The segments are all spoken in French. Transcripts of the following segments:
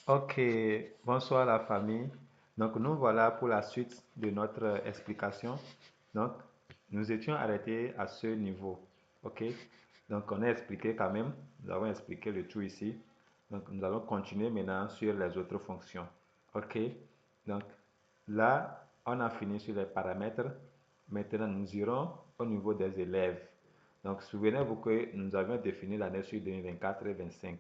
Ok, bonsoir la famille. Donc nous voilà pour la suite de notre explication. Donc nous étions arrêtés à ce niveau. Ok, donc on a expliqué quand même, nous avons expliqué le tout ici. Donc nous allons continuer maintenant sur les autres fonctions. Ok, donc là on a fini sur les paramètres. Maintenant nous irons au niveau des élèves. Donc souvenez-vous que nous avions défini l'année sur 2024 et 2025.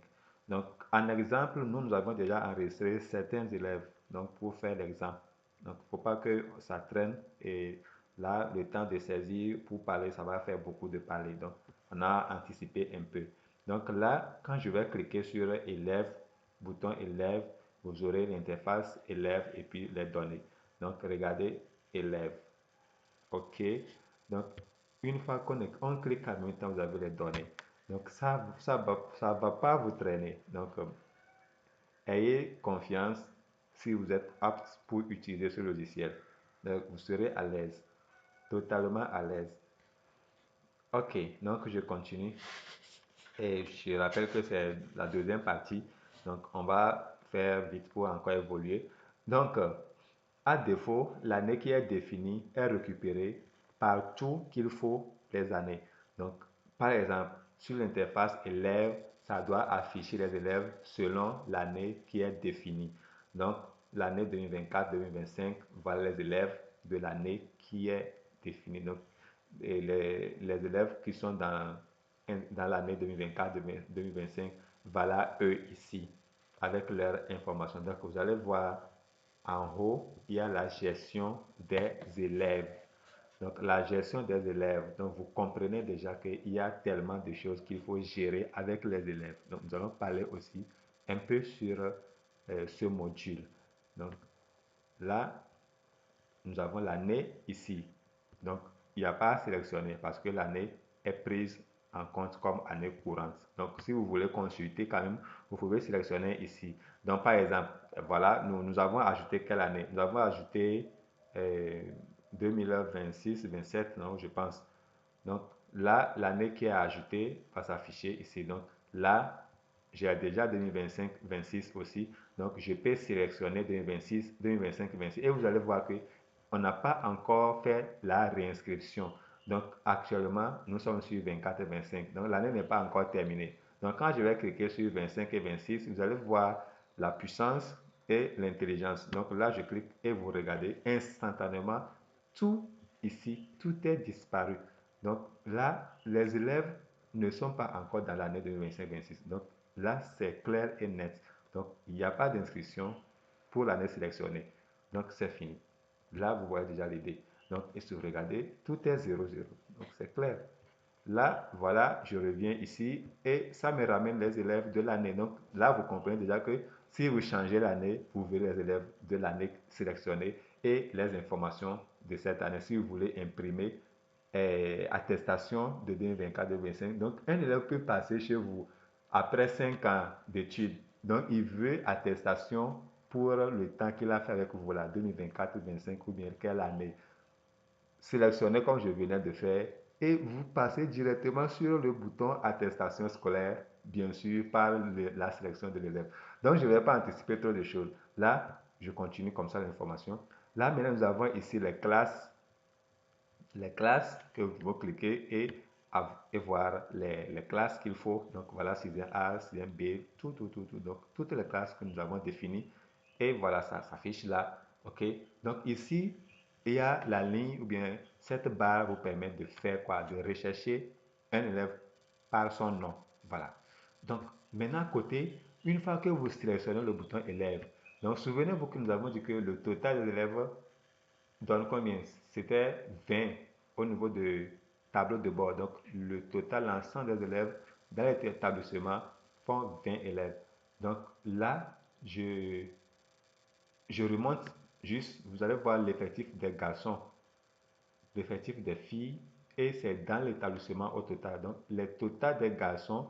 Donc, en exemple, nous avons déjà enregistré certains élèves donc pour faire l'exemple. Donc, il ne faut pas que ça traîne et là, le temps de saisir pour parler, ça va faire beaucoup de parler. Donc, on a anticipé un peu. Donc là, quand je vais cliquer sur élève, bouton élève, vous aurez l'interface élève et puis les données. Donc, regardez élève. OK. Donc, une fois qu'on clique en même temps, vous avez les données. Donc, ça va pas vous traîner. Donc, ayez confiance si vous êtes apte pour utiliser ce logiciel. Donc, vous serez à l'aise, totalement à l'aise. OK, donc je continue. Et je rappelle que c'est la deuxième partie. Donc, on va faire vite pour encore évoluer. Donc, à défaut, l'année qui est définie est récupérée partout qu'il faut les années. Donc, par exemple, sur l'interface élève, ça doit afficher les élèves selon l'année qui est définie. Donc, l'année 2024-2025, voilà les élèves de l'année qui est définie. Donc, et les élèves qui sont dans l'année 2024-2025, voilà eux ici, avec leurs informations. Donc, vous allez voir en haut, il y a la gestion des élèves. Donc, la gestion des élèves. Donc, vous comprenez déjà qu'il y a tellement de choses qu'il faut gérer avec les élèves. Donc, nous allons parler aussi un peu sur ce module. Donc, là, nous avons l'année ici. Donc, il n'y a pas à sélectionner parce que l'année est prise en compte comme année courante. Donc, si vous voulez consulter quand même, vous pouvez sélectionner ici. Donc, par exemple, voilà, nous avons ajouté quelle année? Nous avons ajouté 2026-27, non, je pense. Donc, là, l'année qui est ajoutée va s'afficher ici. Donc, là, j'ai déjà 2025-26 aussi. Donc, je peux sélectionner 2026, 2025-26. Et vous allez voir que on n'a pas encore fait la réinscription. Donc, actuellement, nous sommes sur 24 et 25. Donc, l'année n'est pas encore terminée. Donc, quand je vais cliquer sur 25 et 26, vous allez voir la puissance et l'intelligence. Donc, là, je clique et vous regardez instantanément tout ici, tout est disparu. Donc, là, les élèves ne sont pas encore dans l'année 2025-26. Donc, là, c'est clair et net. Donc, il n'y a pas d'inscription pour l'année sélectionnée. Donc, c'est fini. Là, vous voyez déjà l'idée. Donc, et si vous regardez, tout est 0,0. Donc, c'est clair. Là, voilà, je reviens ici et ça me ramène les élèves de l'année. Donc, là, vous comprenez déjà que si vous changez l'année, vous verrez les élèves de l'année sélectionnée et les informations de cette année. Si vous voulez imprimer attestation de 2024-2025, donc un élève peut passer chez vous après 5 ans d'études. Donc, il veut attestation pour le temps qu'il a fait avec vous, là, 2024-2025 ou bien quelle année. Sélectionnez comme je venais de faire et vous passez directement sur le bouton attestation scolaire, bien sûr, par la sélection de l'élève. Donc, je ne vais pas anticiper trop de choses. Là, je continue comme ça l'information. Là, maintenant, nous avons ici les classes que vous cliquez et voir les classes qu'il faut. Donc, voilà, 6e A, 6e B, tout. Donc, toutes les classes que nous avons définies. Et voilà, ça s'affiche là. OK? Donc, ici, il y a la ligne ou bien cette barre vous permet de faire quoi? De rechercher un élève par son nom. Voilà. Donc, maintenant, à côté, une fois que vous sélectionnez le bouton élève, donc souvenez-vous que nous avons dit que le total des élèves donne combien? C'était 20 au niveau de tableau de bord. Donc, le total, l'ensemble des élèves dans l'établissement font 20 élèves. Donc, là, je remonte juste, vous allez voir l'effectif des garçons, l'effectif des filles, et c'est dans l'établissement au total. Donc, le total des garçons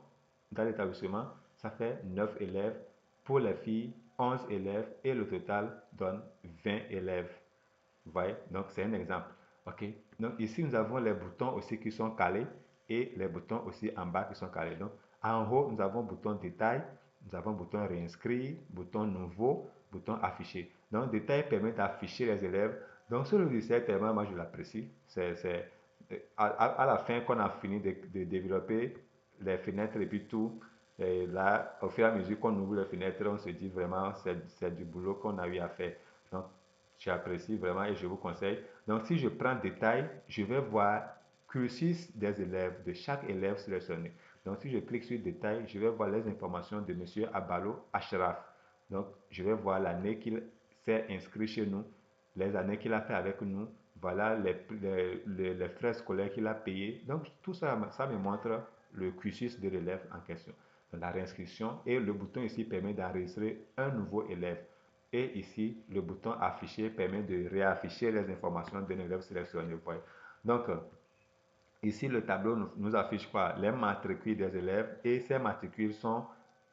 dans l'établissement, ça fait 9 élèves. Pour les filles, 11 élèves, et le total donne 20 élèves. Vous voyez? Donc, c'est un exemple. OK? Donc, ici, nous avons les boutons aussi qui sont calés et les boutons aussi en bas qui sont calés. Donc, en haut, nous avons bouton détail. nous avons bouton réinscrire, bouton nouveau, bouton afficher. Donc, détail permet d'afficher les élèves. Donc, ce logiciel, tellement, moi, je l'apprécie. C'est à la fin qu'on a fini de développer les fenêtres et puis tout. Et là, au fur et à mesure qu'on ouvre les fenêtres, on se dit vraiment, c'est du boulot qu'on a eu à faire. Donc, j'apprécie vraiment et je vous conseille. Donc, si je prends détail, je vais voir cursus des élèves, de chaque élève sélectionné. Donc, si je clique sur détail, je vais voir les informations de M. Abalo Ashraf. Donc, je vais voir l'année qu'il s'est inscrit chez nous, les années qu'il a fait avec nous, voilà les frais scolaires qu'il a payés. Donc, tout ça, ça me montre le cursus de l'élève en question. Donc, la réinscription et le bouton ici permet d'enregistrer un nouveau élève. Et ici, le bouton afficher permet de réafficher les informations d'un élève sélectionné. Donc, ici, le tableau nous affiche quoi? Les matricules des élèves et ces matricules sont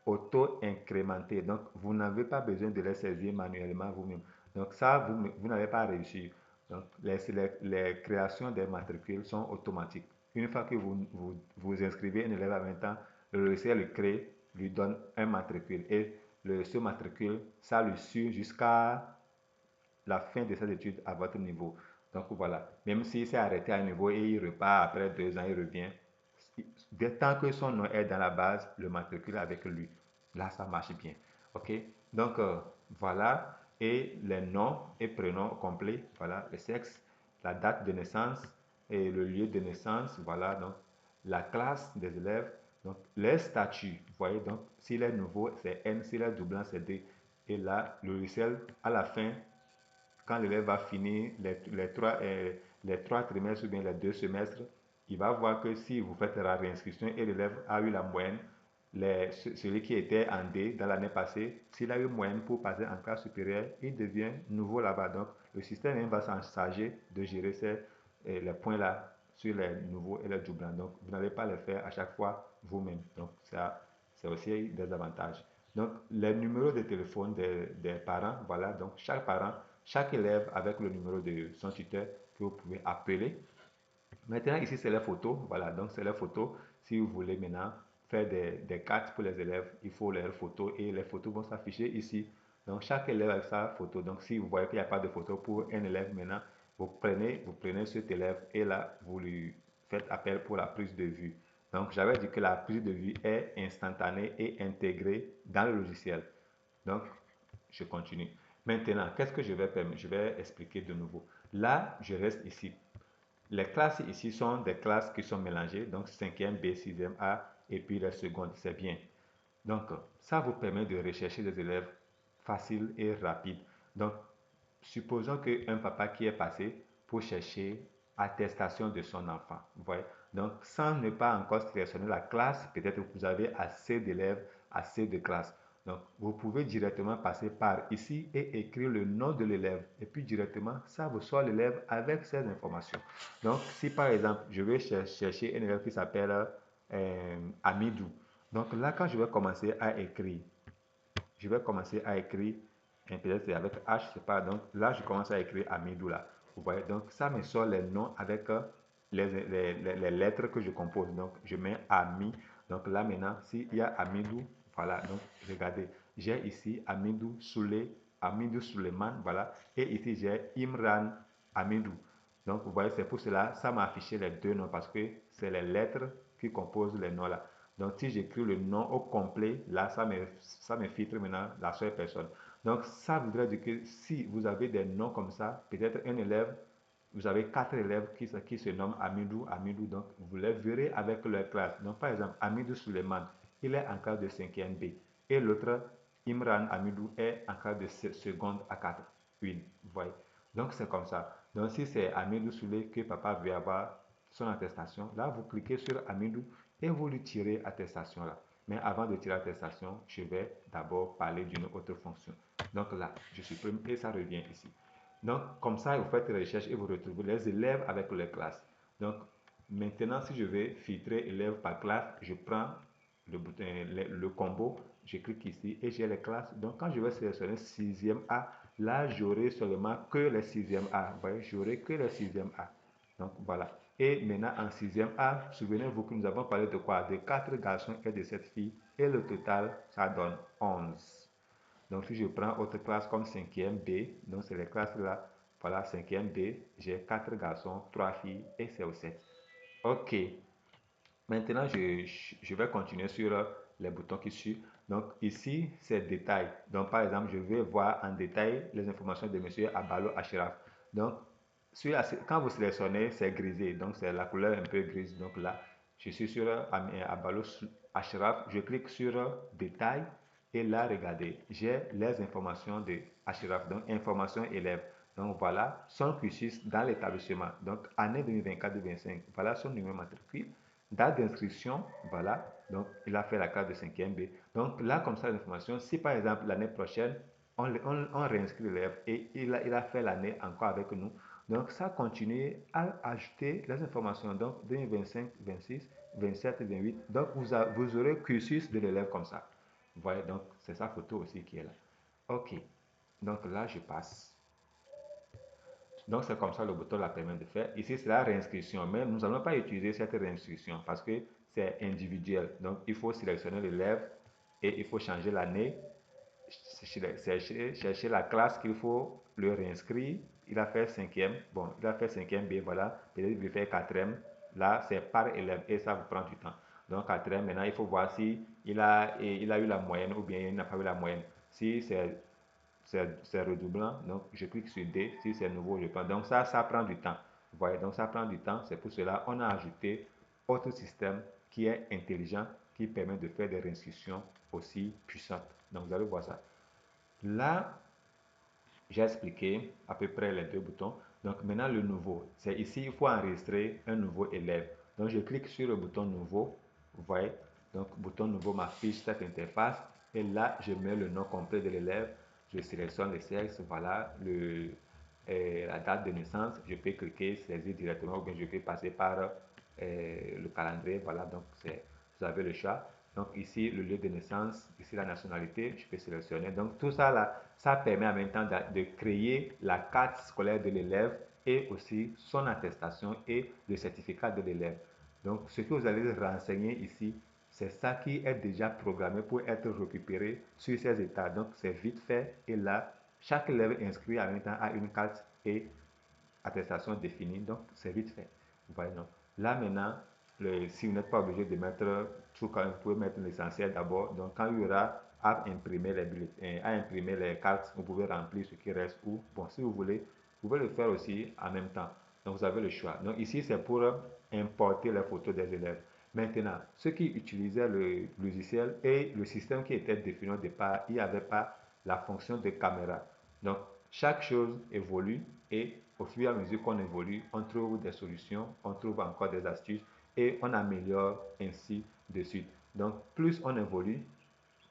auto-incrémentés. Donc, vous n'avez pas besoin de les saisir manuellement vous-même. Donc, ça, vous n'avez pas réussi. Donc, les créations des matricules sont automatiques. Une fois que vous inscrivez un élève à 20 ans, le logiciel le crée, lui donne un matricule. Et ce matricule, ça le suit jusqu'à la fin de ses études à votre niveau. Donc voilà, même s'il s'est arrêté à un niveau et il repart après 2 ans, il revient, dès tant que son nom est dans la base, le matricule avec lui. Là, ça marche bien. OK? Donc voilà, et les noms et prénoms complets, voilà, le sexe, la date de naissance et le lieu de naissance, voilà, donc la classe des élèves, donc les statuts, vous voyez, donc s'il est nouveau, c'est N, s'il est doublant, c'est D. Et là, le logiciel, à la fin, quand l'élève va finir les trois trimestres ou bien les 2 semestres, il va voir que si vous faites la réinscription et l'élève a eu la moyenne, celui qui était en D dans l'année passée, s'il a eu moyenne pour passer en classe supérieure, il devient nouveau là-bas. Donc, le système va s'en charger de gérer les points-là sur les nouveaux et les doublants. Donc, vous n'allez pas les faire à chaque fois vous-même. Donc, ça, c'est aussi des avantages. Donc, les numéros de téléphone des parents, voilà. Donc, chaque parent, chaque élève avec le numéro de son tuteur que vous pouvez appeler. Maintenant, ici, c'est les photos. Voilà, donc c'est les photos. Si vous voulez maintenant faire des cartes pour les élèves, il faut leurs photos et les photos vont s'afficher ici. Donc, chaque élève a sa photo. Donc, si vous voyez qu'il n'y a pas de photo pour un élève maintenant, vous prenez cet élève et là, vous lui faites appel pour la prise de vue. Donc, j'avais dit que la prise de vue est instantanée et intégrée dans le logiciel. Donc, je continue. Maintenant, qu'est-ce que je vais faire? Je vais expliquer de nouveau. Là, je reste ici. Les classes ici sont des classes qui sont mélangées, donc 5e B, 6e A et puis la seconde, c'est bien. Donc, ça vous permet de rechercher des élèves faciles et rapides. Donc, supposons qu'un papa qui est passé pour chercher attestation de son enfant. Vous voyez? Donc, sans ne pas encore sélectionner la classe, peut-être que vous avez assez d'élèves, assez de classes. Donc, vous pouvez directement passer par ici et écrire le nom de l'élève. Et puis directement, ça vous sort l'élève avec ces informations. Donc, si par exemple, je vais chercher un élève qui s'appelle Amidou. Donc là, quand je vais commencer à écrire, peut-être c'est avec H, je sais pas. Donc là, je commence à écrire Amidou là. Vous voyez, donc ça me sort les noms avec les lettres que je compose. Donc je mets Ami. Donc là maintenant, s'il y a Amidou, voilà. Donc regardez, j'ai ici Amidou Souley, Amidou Suleiman, voilà. Et ici j'ai Imran Amidou. Donc vous voyez, c'est pour cela, ça m'a affiché les deux noms parce que c'est les lettres qui composent les noms là. Donc, si j'écris le nom au complet, là, ça me filtre maintenant la seule personne. Donc, ça voudrait dire que si vous avez des noms comme ça, peut-être un élève, vous avez 4 élèves qui se nomment Amidou, Amidou, donc vous les verrez avec leur classe. Donc, par exemple, Amidou Suleiman, il est en classe de 5e B. Et l'autre, Imran Amidou, est en classe de seconde à 4. Une, vous voyez. Donc, c'est comme ça. Donc, si c'est Amidou Souley que papa veut avoir son attestation, là, vous cliquez sur Amidou et vous lui tirez attestation là. Mais avant de tirer attestation, je vais d'abord parler d'une autre fonction. Donc là, je supprime et ça revient ici. Donc, comme ça, vous faites recherche et vous retrouvez les élèves avec les classes. Donc, maintenant, si je vais filtrer élèves par classe, je prends le bouton, le combo, je clique ici et j'ai les classes. Donc, quand je vais sélectionner 6e A, là, j'aurai seulement que les 6e A. Vous voyez, j'aurai que les 6e A. Donc, voilà. Et maintenant, en sixième A, souvenez-vous que nous avons parlé de quoi? De 4 garçons et de 7 filles. Et le total, ça donne 11. Donc, si je prends autre classe comme cinquième B, donc c'est les classes là, voilà, cinquième B, j'ai 4 garçons, 3 filles et c'est au 7. OK. Maintenant, je vais continuer sur les boutons qui suivent. Donc, ici, c'est détail. Donc, par exemple, je vais voir en détail les informations de monsieur Abalo Ashraf. Donc, quand vous sélectionnez, c'est grisé. Donc, c'est la couleur un peu grise. Donc, là, je suis sur Abalo Ashraf. Je clique sur détail. Et là, regardez, j'ai les informations de Ashraf. Donc, information élève. Donc, voilà son cursus dans l'établissement. Donc, année 2024-2025. Voilà son numéro matricule. Date d'inscription, voilà. Donc, il a fait la classe de 5e B. Donc, là, comme ça, l'information, si par exemple l'année prochaine, on réinscrit l'élève et il a fait l'année encore avec nous, donc ça continue à ajouter les informations. Donc, 2025, 26, 27, 28. Donc, vous aurez le cursus de l'élève comme ça. Vous voyez, donc, c'est sa photo aussi qui est là. OK. Donc, là, je passe. Donc, c'est comme ça le bouton la permet de faire. Ici, c'est la réinscription, mais nous n'allons pas utiliser cette réinscription parce que c'est individuel. Donc, il faut sélectionner l'élève et il faut changer l'année, chercher la classe qu'il faut le réinscrire. Il a fait cinquième, bon, il a fait cinquième B, voilà. Peut-être qu'il veut faire quatrième. Là, c'est par élève et ça vous prend du temps. Donc, quatrième, maintenant, il faut voir si il a eu la moyenne ou bien il n'a pas eu la moyenne. Si c'est redoublant, donc je clique sur D, si c'est nouveau, je prends. Donc ça prend du temps. Vous voyez, donc ça prend du temps, c'est pour cela qu'on a ajouté autre système qui est intelligent, qui permet de faire des réinstructions aussi puissantes. Donc vous allez voir ça. Là, j'ai expliqué à peu près les deux boutons. Donc maintenant le nouveau, c'est ici, il faut enregistrer un nouveau élève. Donc je clique sur le bouton nouveau, vous voyez, donc bouton nouveau m'affiche cette interface et là je mets le nom complet de l'élève, je sélectionne le sexe, voilà, la date de naissance, je peux cliquer, saisir directement ou bien je peux passer par le calendrier, voilà, donc vous avez le choix. Donc ici, le lieu de naissance, ici la nationalité, je peux sélectionner. Donc tout ça là, ça permet en même temps de créer la carte scolaire de l'élève et aussi son attestation et le certificat de l'élève. Donc ce que vous allez renseigner ici, c'est ça qui est déjà programmé pour être récupéré sur ces états. Donc c'est vite fait et là, chaque élève inscrit en même temps a une carte et attestation définie. Donc c'est vite fait. Vous voyez, donc là maintenant, si vous n'êtes pas obligé de mettre tout quand vous pouvez mettre l'essentiel d'abord. Donc quand il y aura à imprimer les bulletins, à imprimer les cartes, vous pouvez remplir ce qui reste ou bon si vous voulez, vous pouvez le faire aussi en même temps. Donc vous avez le choix. Donc ici c'est pour importer les photos des élèves. Maintenant, ceux qui utilisaient le logiciel et le système qui était défini au départ, il n'y avait pas la fonction de caméra. Donc chaque chose évolue et au fur et à mesure qu'on évolue, on trouve des solutions, on trouve encore des astuces et on améliore ainsi de suite. Donc, plus on évolue,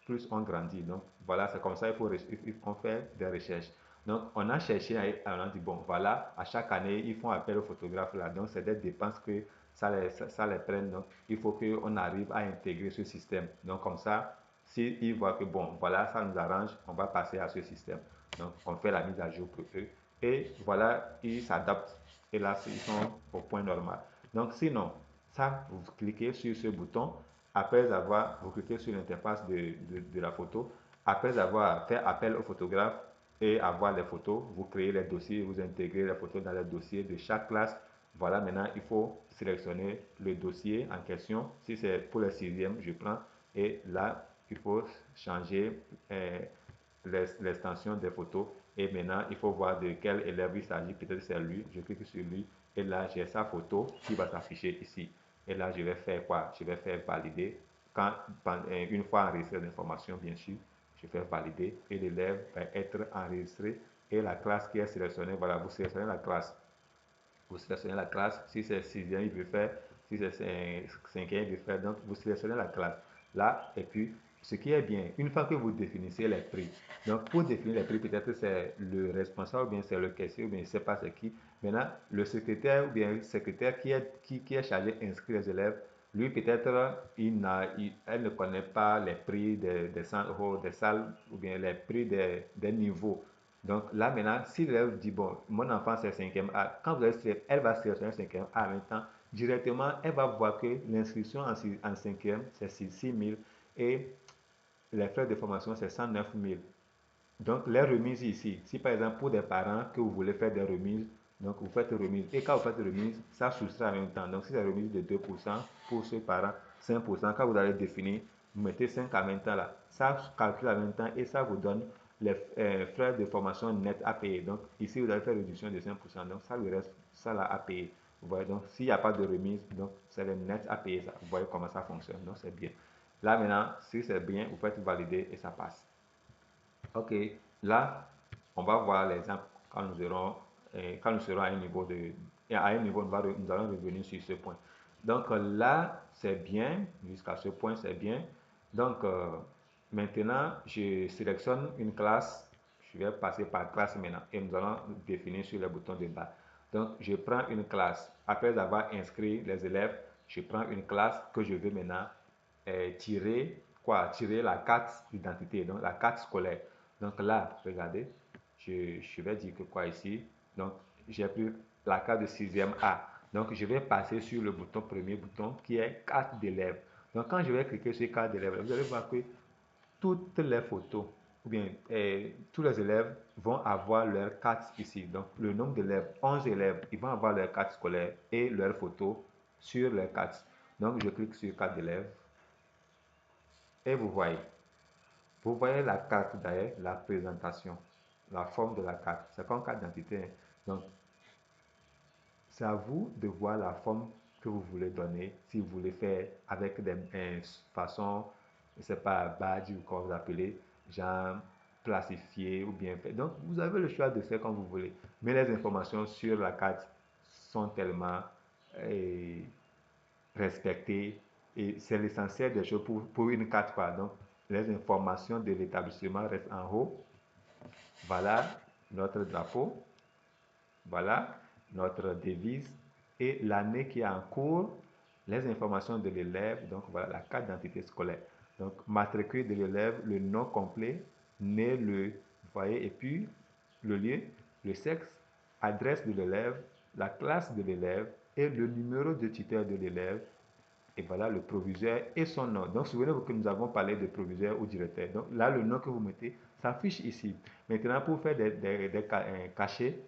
plus on grandit. Donc, voilà, c'est comme ça qu'il faut faire des recherches. Donc, on a cherché, on a dit, bon, voilà, à chaque année, ils font appel aux photographes là. Donc, c'est des dépenses que ça les prenne. Donc, il faut qu'on arrive à intégrer ce système. Donc, comme ça, s'ils voient que, bon, voilà, ça nous arrange, on va passer à ce système. Donc, on fait la mise à jour pour eux. Et voilà, ils s'adaptent. Et là, ils sont au point normal. Donc, sinon, ça, vous cliquez sur ce bouton. Après avoir, vous cliquez sur l'interface de la photo. Après avoir fait appel au photographe et avoir les photos, vous créez les dossiers, vous intégrez les photos dans les dossiers de chaque classe. Voilà, maintenant, il faut sélectionner le dossier en question. Si c'est pour le sixième, je prends. Et là, il faut changer l'extension des photos. Et maintenant, il faut voir de quel élève il s'agit. Peut-être c'est lui. Je clique sur lui. Et là, j'ai sa photo qui va s'afficher ici. Et là, je vais faire quoi? Je vais faire valider. Une fois enregistré l'information, bien sûr, je fais valider et l'élève va être enregistré. Et la classe qui est sélectionnée, voilà, vous sélectionnez la classe. Vous sélectionnez la classe. Si c'est sixième, il veut faire. Si c'est cinquième, il veut faire. Donc, vous sélectionnez la classe. Là, et puis, ce qui est bien, une fois que vous définissez les prix, donc pour définir les prix, peut-être c'est le responsable ou bien c'est le caissier ou bien je ne sais pas c'est qui. Maintenant, le secrétaire ou bien le secrétaire qui est chargé d'inscrire les élèves, lui peut-être elle ne connaît pas les prix des 100 euros des salles ou bien les prix des niveaux. Donc là maintenant, si l'élève dit, bon, mon enfant c'est 5e A, quand vous allez, elle va sélectionner 5e A en même temps, directement, elle va voir que l'inscription en 5e, c'est 6 000 et les frais de formation, c'est 109 000. Donc, les remises ici, si par exemple pour des parents que vous voulez faire des remises, donc vous faites remise. Et quand vous faites remise, ça soustrait en même temps. Donc, si c'est remise de 2% pour ceux parents, 5%, quand vous allez définir, vous mettez 5 en même temps là. Ça calcule en même temps et ça vous donne les frais de formation net à payer. Donc, ici, vous allez faire réduction de 5%. Donc, ça lui reste ça là à payer. Vous voyez, donc, s'il n'y a pas de remise, donc c'est le net à payer. Ça. Vous voyez comment ça fonctionne. Donc, c'est bien. Là, maintenant, si c'est bien, vous faites valider et ça passe. Ok, là, on va voir l'exemple quand quand nous serons à un niveau nous allons revenir sur ce point. Donc là, c'est bien, jusqu'à ce point, c'est bien. Donc maintenant, je sélectionne une classe, je vais passer par classe maintenant et nous allons définir sur le bouton de bas. Donc je prends une classe, après avoir inscrit les élèves, je prends une classe que je veux maintenant tirer la carte d'identité, donc la carte scolaire. Donc là, regardez, je vais dire que quoi ici. Donc, j'ai pris la carte de 6e A. Donc, je vais passer sur le bouton, premier bouton, qui est carte d'élève. Donc, quand je vais cliquer sur carte d'élève, vous allez voir que toutes les photos, ou bien tous les élèves vont avoir leur carte ici. Donc, le nombre d'élèves, 11 élèves, ils vont avoir leur carte scolaire et leurs photos sur leur carte. Donc, je clique sur carte d'élève et vous voyez la carte d'ailleurs, la présentation, la forme de la carte. C'est comme carte d'identité. Donc, c'est à vous de voir la forme que vous voulez donner. Si vous voulez faire avec des façons, je ne sais pas, badge ou comment vous appelez, genre plastifié ou bien fait. Donc, vous avez le choix de faire comme vous voulez. Mais les informations sur la carte sont tellement euh, respectées et c'est l'essentiel des choses pour une carte. Quoi. Donc, les informations de l'établissement restent en haut. Voilà notre drapeau. Voilà notre devise et l'année qui est en cours, les informations de l'élève, donc voilà la carte d'identité scolaire. Donc matricule de l'élève, le nom complet, né le, vous voyez, et puis le lieu, le sexe, adresse de l'élève, la classe de l'élève et le numéro de tuteur de l'élève. Et voilà le proviseur et son nom. Donc, souvenez-vous que nous avons parlé de proviseur ou directeur. Donc, là, le nom que vous mettez s'affiche ici. Maintenant, pour faire des cachets,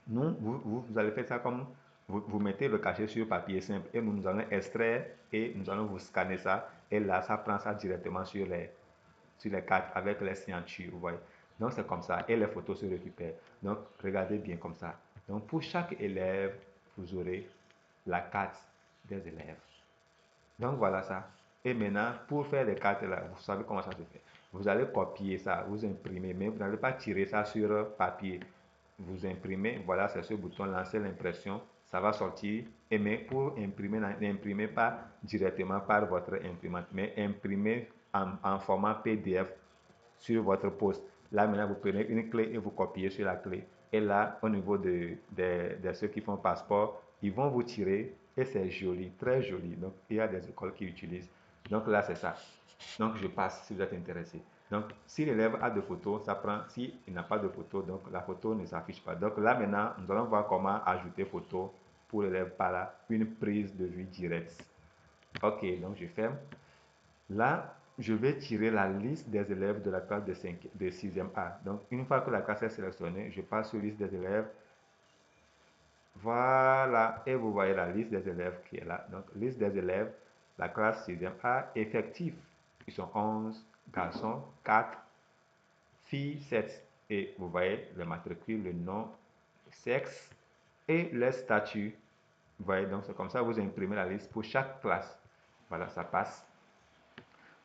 vous allez faire ça comme vous mettez le cachet sur papier simple et nous allons extraire et nous allons vous scanner ça. Et là, ça prend ça directement sur les cartes avec les signatures. Vous voyez. Donc, c'est comme ça. Et les photos se récupèrent. Donc, regardez bien comme ça. Donc, pour chaque élève, vous aurez la carte des élèves. Donc voilà ça. Et maintenant, pour faire les cartes là, vous savez comment ça se fait. Vous allez copier ça, vous imprimez, mais vous n'allez pas tirer ça sur papier. Vous imprimez, voilà, c'est ce bouton lancer l'impression, ça va sortir. Et mais pour imprimer, n'imprimez pas directement par votre imprimante, mais imprimez en format PDF sur votre poste. Là, maintenant, vous prenez une clé et vous copiez sur la clé. Et là, au niveau de ceux qui font passeport, ils vont vous tirer et c'est joli, très joli. Donc, il y a des écoles qui utilisent. Donc là, c'est ça. Donc, je passe si vous êtes intéressé. Donc, si l'élève a de photos, ça prend. S'il n'a pas de photos, donc la photo ne s'affiche pas. Donc là, maintenant, nous allons voir comment ajouter photo pour l'élève par là, une prise de vue directe. Ok, donc je ferme. Là, je vais tirer la liste des élèves de la classe de 6e A. Donc, une fois que la classe est sélectionnée, je passe sur liste des élèves. Voilà, et vous voyez la liste des élèves qui est là. Donc, liste des élèves, la classe 6e A, effectif. Ils sont 11 garçons, 4 filles, 7. Et vous voyez le matricule, le nom, le sexe et les statuts. Vous voyez, donc c'est comme ça, vous imprimez la liste pour chaque classe. Voilà, ça passe.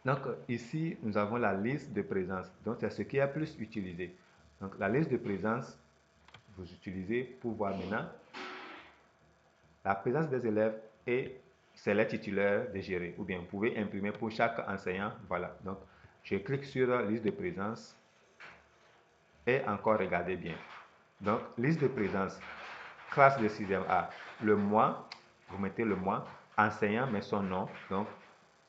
Donc ici, nous avons la liste de présence. Donc c'est ce qui est plus utilisé. Donc la liste de présence, vous utilisez pour voir maintenant la présence des élèves et c'est les titulaires de gérer. Ou bien vous pouvez imprimer pour chaque enseignant. Voilà. Donc je clique sur la liste de présence et encore regardez bien. Donc liste de présence, classe de 6e A. Le mois, vous mettez le mois, enseignant met son nom. Donc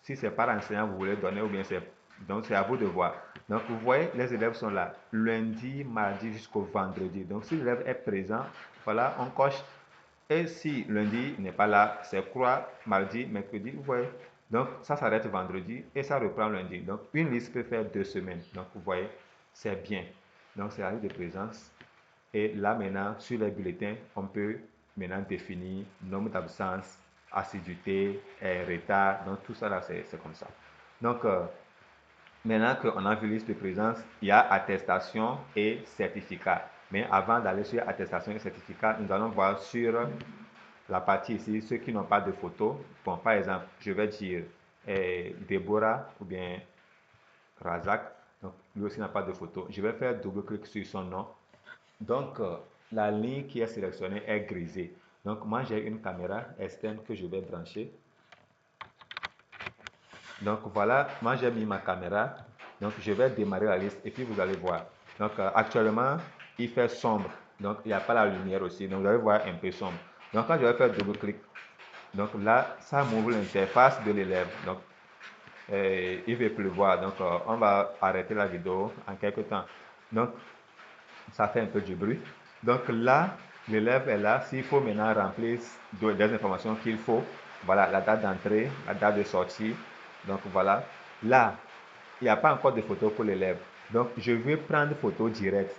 si c'est par enseignant, vous voulez donner ou bien c'est Donc, c'est à vous de voir. Donc, vous voyez, les élèves sont là, lundi, mardi jusqu'au vendredi. Donc, si l'élève est présent, voilà, on coche. Et si lundi n'est pas là, c'est croix, mardi, mercredi, vous voyez. Donc, ça s'arrête vendredi et ça reprend lundi. Donc, une liste peut faire 2 semaines. Donc, vous voyez, c'est bien. Donc, c'est la liste de présence. Et là, maintenant, sur les bulletins, on peut maintenant définir nombre d'absence, assiduité, retard. Donc, tout ça, là, c'est comme ça. Donc, maintenant qu'on a vu liste de présence, il y a attestation et certificat. Mais avant d'aller sur attestation et certificat, nous allons voir sur la partie ici, ceux qui n'ont pas de photo. Bon, par exemple, je vais dire Deborah ou bien Razak. Donc, lui aussi n'a pas de photo. Je vais faire double-clic sur son nom. Donc, la ligne qui est sélectionnée est grisée. Donc, moi, j'ai une caméra externe que je vais brancher. Donc, voilà, moi, j'ai mis ma caméra. Donc, je vais démarrer la liste et puis vous allez voir. Donc, actuellement, il fait sombre. Donc, il n'y a pas la lumière aussi. Donc, vous allez voir un peu sombre. Donc, quand je vais faire double-clic, donc là, ça m'ouvre l'interface de l'élève. Donc, il va pleuvoir. Donc, on va arrêter la vidéo en quelques temps. Donc, ça fait un peu du bruit. Donc là, l'élève est là. S'il faut maintenant remplir des informations qu'il faut, voilà, la date d'entrée, la date de sortie. Donc voilà. Là, il n'y a pas encore de photo pour l'élève. Donc, je vais prendre photo directe.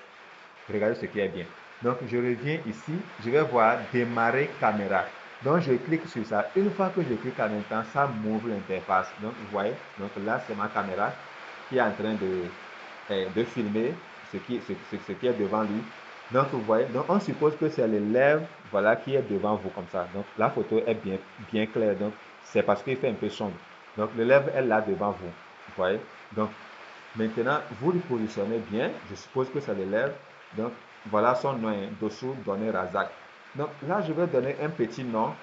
Regardez ce qui est bien. Donc, je reviens ici. Je vais voir démarrer caméra. Donc, je clique sur ça. Une fois que je clique en même temps, ça m'ouvre l'interface. Donc, vous voyez. Donc, là, c'est ma caméra qui est en train de filmer ce qui est devant lui. Donc, vous voyez. Donc, on suppose que c'est l'élève, voilà, qui est devant vous comme ça. Donc, la photo est bien claire. Donc, c'est parce qu'il fait un peu sombre. Donc, l'élève est là devant vous. Vous voyez. Donc, maintenant, vous le positionnez bien. Je suppose que c'est l'élève. Donc, voilà son nom, dessous, donner Razak. Donc, là, je vais donner un petit nom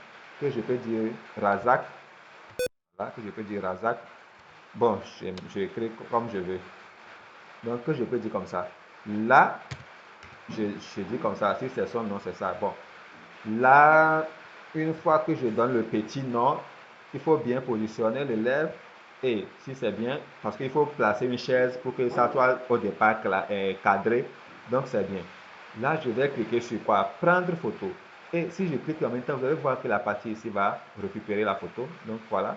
que je peux dire Razak. Là, que je peux dire Razak. Bon, j'écris comme je veux. Donc, que je peux dire comme ça. Là, je dis comme ça. Si c'est son nom, c'est ça. Bon. Là, une fois que je donne le petit nom, il faut bien positionner l'élève. Et si c'est bien, parce qu'il faut placer une chaise pour que ça soit au départ cadré. Donc, c'est bien. Là, je vais cliquer sur quoi? Prendre photo. Et si je clique en même temps, vous allez voir que la partie ici va récupérer la photo. Donc, voilà.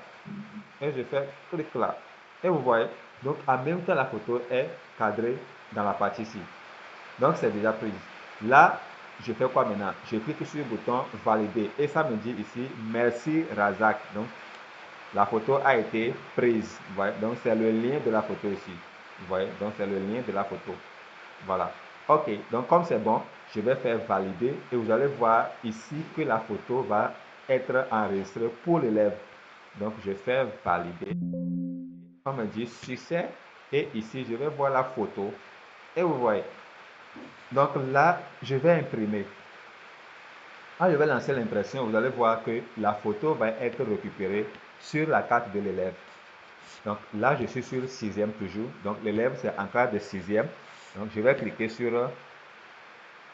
Et je fais clic là. Et vous voyez, donc en même temps, la photo est cadrée dans la partie ici. Donc, c'est déjà pris. Là, je fais quoi maintenant? Je clique sur le bouton valider et ça me dit ici merci Razak. Donc, la photo a été prise. Vous voyez? Donc, c'est le lien de la photo ici. Vous voyez? Donc, c'est le lien de la photo. Voilà. OK. Donc, comme c'est bon, je vais faire valider et vous allez voir ici que la photo va être enregistrée pour l'élève. Donc, je fais valider. On me dit succès et ici, je vais voir la photo et vous voyez. Donc là, je vais imprimer. Quand je vais lancer l'impression, vous allez voir que la photo va être récupérée sur la carte de l'élève. Donc là, je suis sur le 6e toujours. Donc l'élève, c'est en classe de 6e. Donc je vais cliquer sur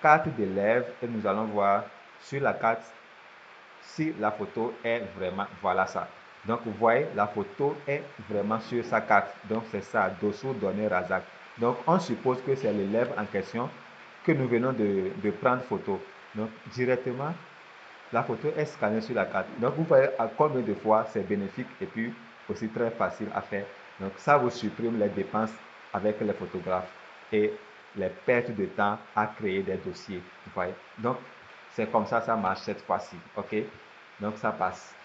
carte d'élève et nous allons voir sur la carte si la photo est vraiment, voilà ça. Donc vous voyez, la photo est vraiment sur sa carte. Donc c'est ça, Dosso Donné Razak. Donc on suppose que c'est l'élève en question que nous venons de prendre photo. Donc directement, la photo est scannée sur la carte. Donc vous voyez à combien de fois c'est bénéfique et puis aussi très facile à faire. Donc ça vous supprime les dépenses avec les photographes et les pertes de temps à créer des dossiers. Vous voyez. Donc c'est comme ça marche cette fois-ci. OK? Donc ça passe.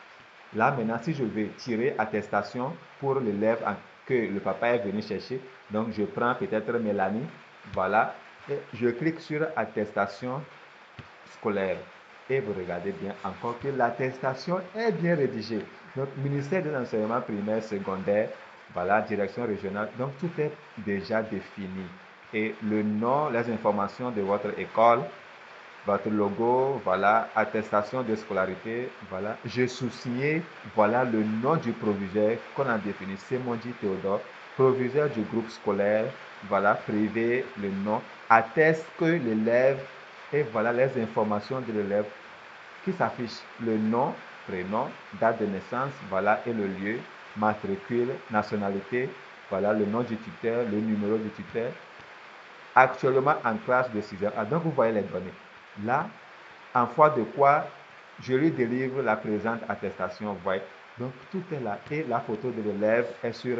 Là maintenant, si je veux tirer attestation pour l'élève que le papa est venu chercher, donc je prends peut-être Mélanie. Voilà. Et je clique sur attestation scolaire. Et vous regardez bien encore que l'attestation est bien rédigée. Donc, ministère de l'enseignement primaire, secondaire, voilà, direction régionale. Donc, tout est déjà défini. Et le nom, les informations de votre école, votre logo, voilà, attestation de scolarité, voilà. Je sous-signé, voilà le nom du proviseur qu'on a défini, c'est Mondi Théodore, proviseur du groupe scolaire, voilà, privé, le nom, atteste que l'élève, et voilà les informations de l'élève qui s'affichent, le nom, prénom, date de naissance, voilà, et le lieu, matricule, nationalité, Voilà le nom du tuteur, le numéro du tuteur. Actuellement en classe de 6e. Ah, donc, vous voyez les données. Là, en foi de quoi je lui délivre la présente attestation. Vous voyez. Donc, tout est là. Et la photo de l'élève est sur,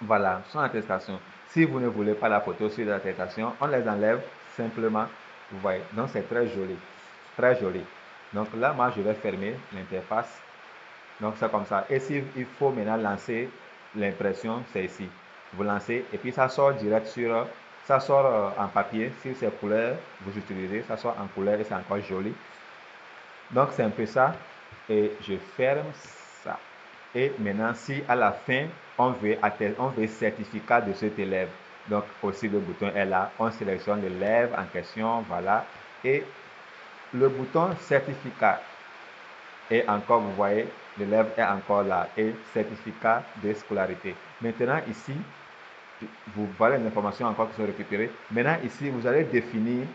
voilà, son attestation. Si vous ne voulez pas la photo sur l'attestation, on les enlève simplement. Vous voyez. Donc, c'est très joli. Très joli. Donc, là, moi, je vais fermer l'interface. Donc, c'est comme ça. Et s'il faut maintenant lancer l'impression, c'est ici. Vous lancez et puis ça sort direct sur, ça sort en papier. Si c'est couleur, vous utilisez, ça sort en couleur et c'est encore joli. Donc, c'est un peu ça. Et je ferme ça. Et maintenant, si à la fin, on veut certificat de cet élève, donc aussi le bouton est là. On sélectionne l'élève en question, voilà. Et le bouton certificat. Et encore, vous voyez, l'élève est encore là. Et certificat de scolarité. Maintenant, ici, vous voyez les informations encore qui sont récupérées. Maintenant, ici, vous allez définir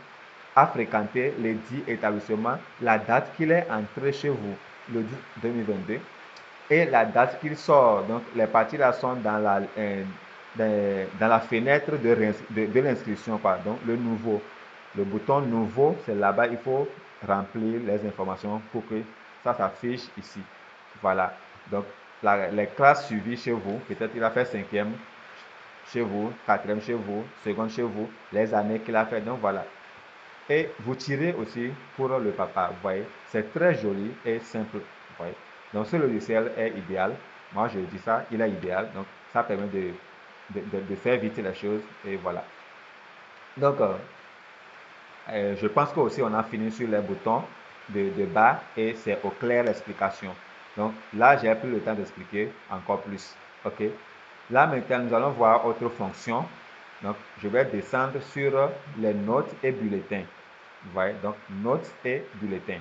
à fréquenter les 10 établissements, la date qu'il est entré chez vous, le 10 2022, et la date qu'il sort. Donc, les parties là sont dans la fenêtre de l'inscription. Donc, le nouveau. Le bouton nouveau, c'est là-bas, il faut remplir les informations pour que ça s'affiche ici. Voilà. Donc, les classes suivies chez vous, peut-être il a fait 5e chez vous, 4e chez vous, 2e chez vous, les années qu'il a fait. Donc, voilà. Et vous tirez aussi pour le papa. Vous voyez, c'est très joli et simple. Vous voyez. Donc, ce logiciel est idéal. Moi, je dis ça, il est idéal. Donc, ça permet de faire vite les choses. Et voilà. Donc, je pense qu'aussi, on a fini sur les boutons de bas et c'est au clair l'explication. Donc, là, j'ai pris le temps d'expliquer encore plus. OK. Là, maintenant, nous allons voir autre fonction. Donc, je vais descendre sur les notes et bulletins. Vous voyez, donc notes et bulletins.